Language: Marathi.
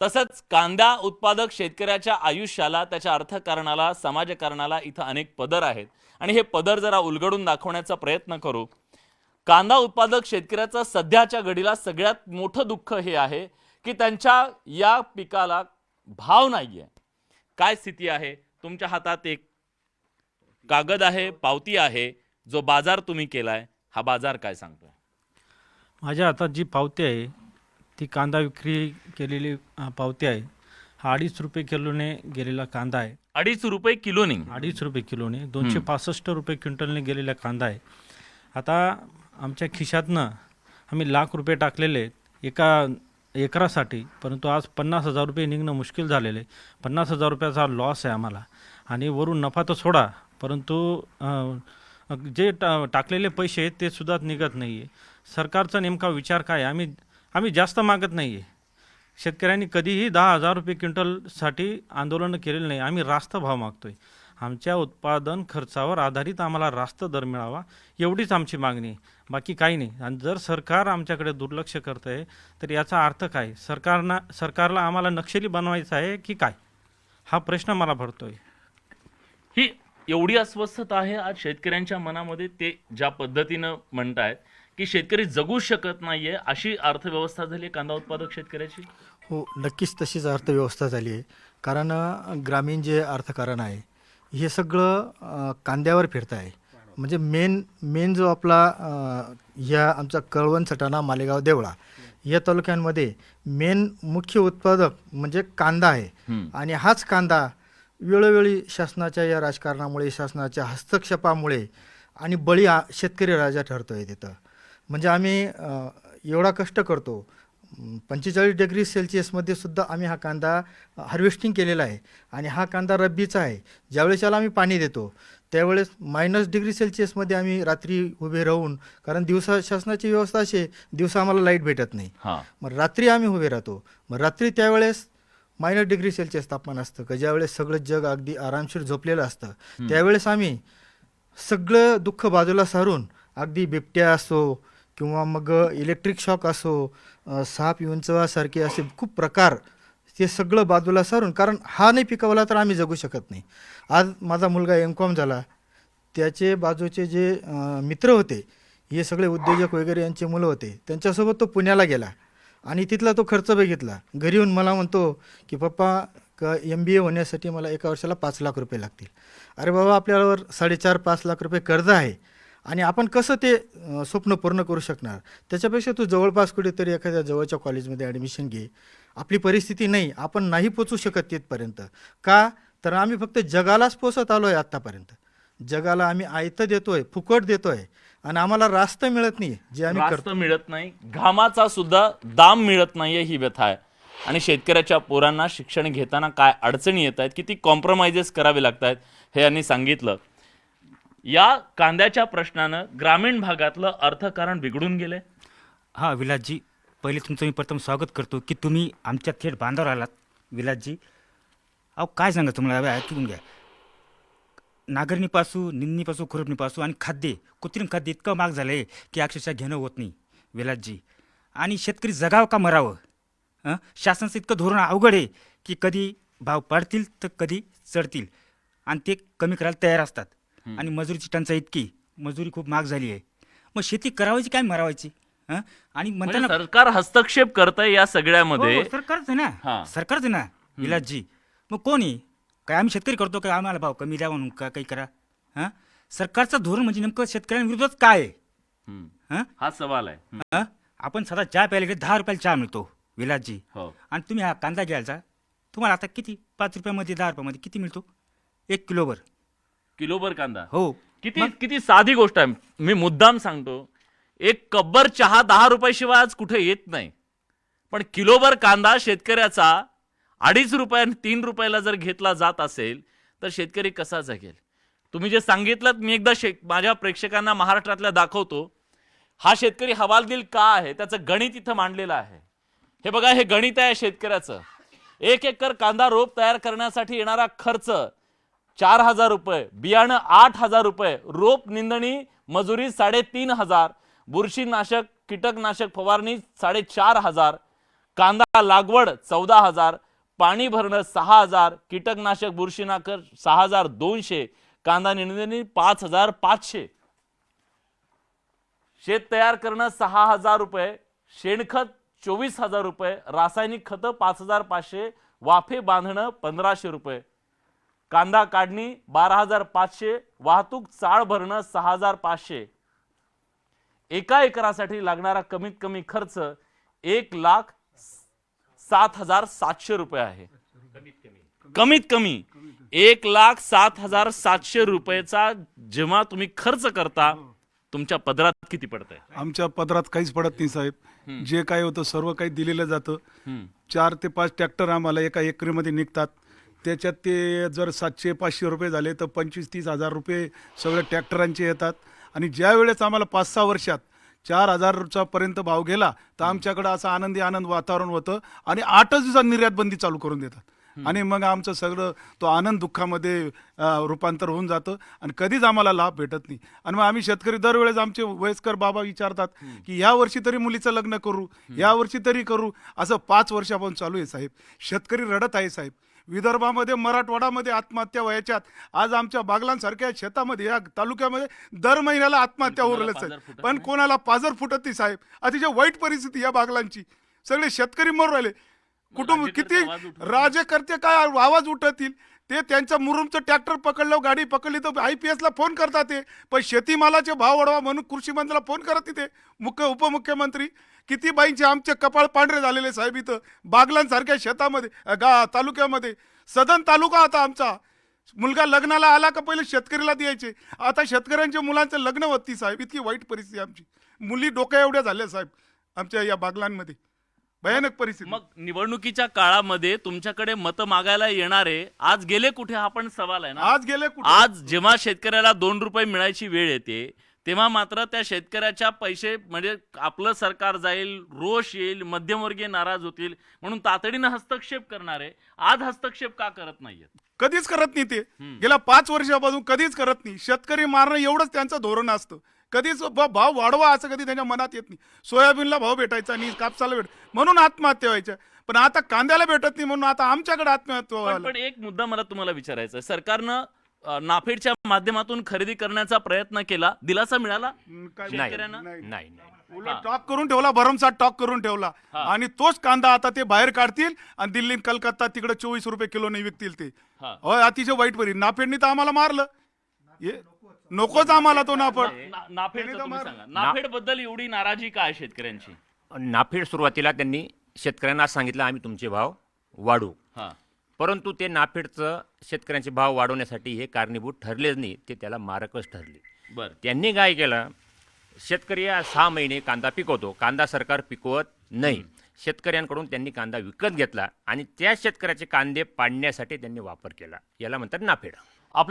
तसंच कांदा उत्पादक शेतकऱ्याच्या आयुष्याला, त्याच्या अर्थकारणाला, समाजकारणाला इथं अनेक पदर आहेत आणि हे पदर जरा उलगडून दाखवण्याचा प्रयत्न करू। कांदा उत्पादक शेतकऱ्याचं सध्याच्या घडीला सगळ्यात मोठं दुःख हे आहे की त्यांच्या या पिकाला भाव नाहीये। काय स्थिती आहे? तुमच्या हातात एक कागद आहे, पावती आहे, जो बाजार तुम्ही केलाय, हा बाजार काय सांगतोय? माझ्या हातात जी पावती आहे ती कांदा विक्री केलेली पावती आहे। हा 2.5 रुपये किलोने गेलेला कांदा आहे। 2.5 रुपये किलोनी? 2.5 रुपये किलोने 265 रुपये क्विंटलने गेलेला कांदा आहे। आता आमच्या खिशातनं आम्ही लाख रुपये टाकलेले एका एकरासाठी, परंतु आज 50,000 रुपये निघणं मुश्किल झालेले। 50,000 रुपयाचा लॉस आहे आम्हाला आणि वरून नफा तर सोडा, परंतु जे टाकलेले पैसे ते सुद्धा निघत नाही आहे। सरकारचा नेमका विचार काय? आम्ही जास्त मागत नाही आहे। शेतकऱ्यांनी कधीही 10,000 रुपये क्विंटलसाठी आंदोलन केलेलं नाही। आम्ही रास्त भाव मागतोय। आमच्या उत्पादन खर्चावर आधारित आम्हाला रास्त दर मिळावा, एवढीच आमची मागणी आहे, बाकी काही नाही। आणि जर सरकार आमच्याकडे दुर्लक्ष करत आहे तर याचा अर्थ काय? सरकारला आम्हाला नक्षली बनवायचं आहे की काय? हा प्रश्न मला पडतोय। ही एवढी अस्वस्थता आहे आज शेतकऱ्यांच्या मनामध्ये, ते ज्या पद्धतीनं म्हणतायत की शेतकरी जगू शकत नाहीये, अशी अर्थव्यवस्था झाली कांदा उत्पादक शेतकऱ्याची। हो, नक्कीच तशीच अर्थव्यवस्था झाली आहे। कारण ग्रामीण जे अर्थकारण आहे हे सगळं कांद्यावर फिरत आहे। म्हणजे मेन जो आपला ह्या आमचा कळवण, सटाणा, मालेगाव, देवळा या तालुक्यांमध्ये मेन मुख्य उत्पादक म्हणजे कांदा आहे। आणि हाच कांदा वेळोवेळी शासनाच्या या राजकारणामुळे, शासनाच्या हस्तक्षेपामुळे आणि शेतकरी राजा ठरतोय तिथं। म्हणजे आम्ही एवढा कष्ट करतो, 45 डिग्री सेल्सिअसमध्ये सुद्धा आम्ही हा कांदा हार्वेस्टिंग केलेला आहे। आणि हा कांदा रब्बीचा आहे। ज्यावेळेस याला आम्ही पाणी देतो त्यावेळेस -डिग्री सेल्सिअसमध्ये आम्ही रात्री उभे राहून, कारण दिवसा शासनाची व्यवस्था अशी आहे, दिवसा आम्हाला लाईट भेटत नाही, मग रात्री आम्ही उभे राहतो। मग रात्री त्यावेळेस -डिग्री सेल्सिअस तापमान असतं, का ज्यावेळेस सगळं जग अगदी आरामशीर झोपलेलं असतं, त्यावेळेस आम्ही सगळं दुःख बाजूला सारून, अगदी बिबट्या असो किंवा मग इलेक्ट्रिक शॉक असो, साप विंचवासारखे असे खूप प्रकार, ते सगळं बाजूला सारून, कारण हा नाही पिकवला तर आम्ही जगू शकत नाही। आज माझा मुलगा M.Com झाला, त्याचे बाजूचे जे मित्र होते हे सगळे उद्योजक वगैरे यांचे मुलं होते, त्यांच्यासोबत तो पुण्याला गेला आणि तिथला तो खर्च बघितला। घरी येऊन मला म्हणतो की पप्पा MBA होण्यासाठी मला एका वर्षाला 5 लाख रुपये लागतील। अरे बाबा, आपल्यावर 4.5-5 लाख रुपये कर्ज आहे आणि आपण कसं ते स्वप्न पूर्ण करू शकणार? त्याच्यापेक्षा तू जवळपास कुठेतरी एखाद्या जवळच्या कॉलेजमध्ये ॲडमिशन घे। आपली परिस्थिती नाही, आपण नाही पोचू शकत तिथपर्यंत। का तर आम्ही फक्त जगालाच पोचत आलो आहे आत्तापर्यंत। जगाला आम्ही आयतं देतोय, फुकट देतोय आणि आम्हाला रास्त मिळत नाही, जे आम्ही रास्त मिळत नाही, घामाचा सुद्धा दाम मिळत नाहीये, ही व्यथा आहे। आणि शेतकऱ्याच्या पोरांना शिक्षण घेताना काय अडचणी येत आहेत, किती कॉम्प्रोमाइजेस करावे लागत आहेत, हे यांनी सांगितलं। या कांद्याच्या प्रश्नानं ग्रामीण भागातलं अर्थकारण बिघडून गेले। हां विलासजी, पहिले तुमचं मी प्रथम स्वागत करतो की तुम्ही आमच्या थेट बांधावर आलात। विलासजी, अहो काय सांगा तुम्हाला, ऐकून घ्या। नांगरणीपासून, निंदणीपासून, खुरपणीपासून आणि खाद्य, कृत्रिम खाद्य इतकं महाग झालं आहे की अक्षरशः घेणं होत नाही विलासजी। आणि शेतकरी जगावं का मरावं? शासनाचं इतकं धोरण अवघड आहे की कधी भाव पडतील तर कधी चढतील आणि ते कमी करायला तयार असतात। आणि मजुरीची टंचाई इतकी, मजुरी खूप महाग झाली आहे, मग शेती करावायची काय मरावायची? आणि म्हणताना सरकार हस्तक्षेप करतंय या सगळ्यामध्ये। सरकारच ना, सरकारच ना विलासजी। मग कोणी काय, आम्ही शेतकरी करतो काय? आम्हाला भाव कमी द्या म्हणून का काही करा? सरकारचं धोरण म्हणजे नेमकं शेतकऱ्यांविरोधात काय आहे? हा सवाल आहे। आपण साधा चहा प्यायला गेले 10 रुपयाला चहा मिळतो विलासजी, आणि तुम्ही हा कांदा घ्यायचा, तुम्हाला आता किती 5 रुपयामध्ये 10 रुपयामध्ये किती मिळतो? 1 किलोभर कांदा। हो, किती साधी गोष्ट आहे। मी मुद्दाम सांगतो, एक कब्बर चहा 10 रुपयाशिवाय आज कुठे येत नाही, पण किलोभर कांदा शेतकऱ्याचा 2.5 रुपये 3 रुपयाला जर घेतला जात असेल तर शेतकरी कसा जगेल? तुम्ही जे सांगितलं मी एकदा माझ्या प्रेक्षकांना महाराष्ट्रातल्या दाखवतो। हा शेतकरी हवालदिल का आहे त्याचं गणित इथं मांडलेलं आहे। हे बघा, हे गणित आहे शेतकऱ्याचं। 1 एकर कांदा रोप तयार करण्यासाठी येणारा खर्च 4,000 रुपये, बियाणं 8,000 रुपये, रोप निंदणी मजुरी 3,500, बुरशीनाशक कीटकनाशक फवारणी 4,500, कांदा लागवड 14,000, पाणी भरणं 6,000, कीटकनाशक बुरशीनाशक 6,200, कांदा निंदणी 5,500, शेत तयार करणं 6,000 रुपये, शेणखत 24,000 रुपये, रासायनिक खतं 5,500, वाफे बांधणं 1,500 रुपये, कांदा काढणी 12,500, वाहतूक चाळ भरणं 6,500. एका एकरासाठी लागणारा कमीत कमी खर्च 1,07,700 रुपये आहे. कमीत कमी 1,07,700 रुपयेचा जेव्हा तुम्ही खर्च करता, तुमच्या पदरात किती पडतंय? आमच्या पदरात काहीच पडत नाही साहेब. जे काय होतं सर्व काही दिलेलं जातं. 4 ते 5 ट्रॅक्टर आम्हाला एका एकरीमध्ये निघतात. त्याच्यात ते जर 700-500 रुपये झाले तर 25-30 हजार रुपये सगळे ट्रॅक्टरांचे येतात. आणि ज्या वेळेस आम्हाला 5-6 वर्षात 4,000चा पर्यंत भाव गेला तर आमच्याकडे असं आनंद वातावरण होतं आणि 8च दिवसात निर्यात बंदी चालू करून देतात. आणि मग आमचं सगळं तो आनंद दुःखामध्ये रूपांतर होऊन जातं आणि कधीच आम्हाला लाभ भेटत नाही. आणि मग आम्ही शेतकरी दरवेळेस आमचे वयस्कर बाबा विचारतात की या वर्षी तरी मुलीचं लग्न करू, या वर्षी तरी करू. असं 5 वर्षापासून चालू आहे साहेब. शेतकरी रडत आहे साहेब. विदर्भामध्ये मराठवाड्यामध्ये आत्महत्या व्हायच्यात. आज आमच्या बागलांसारख्या शेतामध्ये या तालुक्यामध्ये दर महिन्याला आत्महत्या उरलेच आहेत. पण कोणाला पाजर फुटत नाही साहेब. अतिशय वाईट परिस्थिती या बागलांची. सगळे शेतकरी मरू राहिले. कुटुंब किती राजकर्ते काय आवाज उठवतील ते. त्यांच्या मुरुमचं ट्रॅक्टर पकडलं, गाडी पकडली तर IPS ला फोन करतात ते. पण शेतीमालाचे भाव वाढवा म्हणून कृषी मंत्र्याला फोन करत तिथे उपमुख्यमंत्री. किती बाईंचे आमचे कपाळ पांढरे झालेले साहेब इथं बागलांसारख्या शेतामध्ये तालुक्यामध्ये. सदन तालुका आता आमचा. मुलगा लग्नाला आला का पहिले शेतकरीला द्यायचे. आता शेतकऱ्यांच्या मुलांचं लग्न होती साहेब. इतकी वाईट परिस्थिती आमची. मुली डोक्या एवढ्या झाल्या साहेब आमच्या या बागलांमध्ये. भयानक परिस्थिती. मग निवडणुकीच्या काळामध्ये तुमच्याकडे मतं मागायला येणारे आज गेले कुठे हा पण सवाल आहे ना. आज गेले कुठे? आज जेव्हा शेतकऱ्याला 2 रुपये मिळायची वेळ येते तेव्हा मात्र त्या शेतकऱ्याच्या पैसे म्हणजे आपलं सरकार जाईल, रोष येईल, मध्यमवर्गीय नाराज होतील म्हणून तातडीनं हस्तक्षेप करणारे आज हस्तक्षेप का करत नाहीयेत? कधीच करत नाही ते. गेल्या 5 वर्षापासून कधीच करत नाही. शेतकरी मारणं एवढंच त्यांचं धोरण असतं. कधीच भाव वाढवा असं कधी त्यांच्या मनात येत नाही. सोयाबीनला भाव भेटायचा नाही, कापसाला म्हणून आत्महत्या व्हायच्या. पण आता कांद्याला भेटत नाही म्हणून आता आमच्याकडे आत्महत्या व्हायला. पण एक मुद्दा मला तुम्हाला विचारायचा आहे. सरकारनं नाफेडच्या माध्यमातून खरेदी करण्याचा प्रयत्न केला, दिलासा मिळाला शेतकऱ्यांना? नाही. उलट स्टॉक करून ठेवला, भरमसाठ स्टॉक करून ठेवला. आणि तोच कांदा आता ते बाहेर काढतील आणि दिल्ली कलकत्ता तिकडे 24 रुपये किलोने विकतील ते. होय, अतिशय वाईट परिस्थिती. नाफेडनी तर आम्हाला मारलं. नकोच आम्हाला तो नाफेड. नाफेड बद्दल एवढी नाराजी काय शेतकऱ्यांची? नाफेड सुरुवातीला त्यांनी शेतकऱ्यांना सांगितलं आम्ही तुमचे भाव वाढवू. परंतु ते नाफेडचं शेतकऱ्यांचे भाव वाढवण्यासाठी हे कारणीभूत ठरलेच नाही, ते त्याला मारकच ठरले. बरं, त्यांनी काय केलं, शेतकरी 6 महिने कांदा पिकवतो, कांदा सरकार पिकवत नाही. शेतकऱ्यांकडून त्यांनी कांदा विकत घेतला आणि त्या शेतकऱ्याचे कांदे पाडण्यासाठी त्यांनी वापर केला. याला म्हणतात नाफेड. आपल्या